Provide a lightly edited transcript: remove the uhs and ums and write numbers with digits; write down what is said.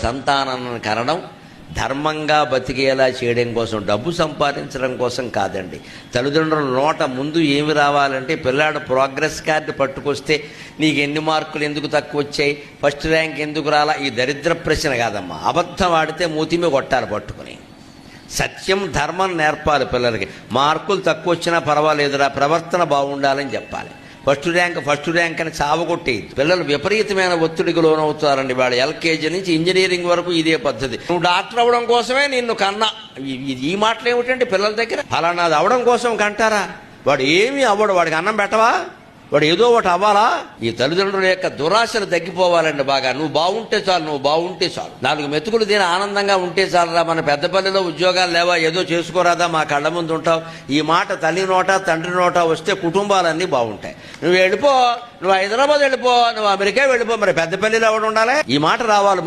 సంతానాన్ని కనడం ధర్మంగా బతికేలా చేయడం కోసం, డబ్బు సంపాదించడం కోసం కాదండి. తల్లిదండ్రుల నోట ముందు ఏమి రావాలంటే, పిల్లాడు ప్రోగ్రెస్ కార్డు పట్టుకొస్తే నీకు ఎన్ని మార్కులు ఎందుకు తక్కువ వచ్చాయి, ఫస్ట్ ర్యాంక్ ఎందుకు రాలా, ఈ దరిద్ర ప్రశ్న కాదమ్మా. అబద్ధం ఆడితే మూతిమే కొట్టాలి పట్టుకుని. సత్యం ధర్మం నేర్పాలి పిల్లలకి. మార్కులు తక్కువ వచ్చినా పర్వాలేదురా, ప్రవర్తన బాగుండాలని చెప్పాలి. ఫస్ట్ ర్యాంక్ అని చావగొట్టేది. పిల్లలు విపరీతమైన ఒత్తిడికి లోనవుతారండి. వాడు ఎల్కేజీ నుంచి ఇంజనీరింగ్ వరకు ఇదే పద్ధతి. నువ్వు డాక్టర్ అవ్వడం కోసమే నిన్ను కన్నా. ఈ మాటలు ఏమిటంటే పిల్లల దగ్గర, ఫలానాది అవడం కోసం కంటారా? వాడు ఏమీ అవ్వడు. వాడికి అన్నం పెట్టవా? వాడు ఏదో ఒకటి అవ్వాలా? ఈ తల్లిదండ్రుల యొక్క దురాశలు తగ్గిపోవాలండి బాగా. నువ్వు బాగుంటే చాలు, 4 మెతుకులు తిని ఆనందంగా ఉంటే చాలరా. మన పెద్దపల్లిలో ఉద్యోగాలు లేవా, ఏదో చేసుకోరాదా, మా కళ్ళ ముందు ఉంటావు. ఈ మాట తల్లి నోట తండ్రి నోట వస్తే కుటుంబాలన్నీ బాగుంటాయి. నువ్వు వెళ్ళిపో, నువ్వు హైదరాబాద్ వెళ్ళిపో, నువ్వు అమెరికా వెళ్ళిపో, మరి పెద్దపల్లిలో ఎవడు ఉండాలి? ఈ మాట రావాలి.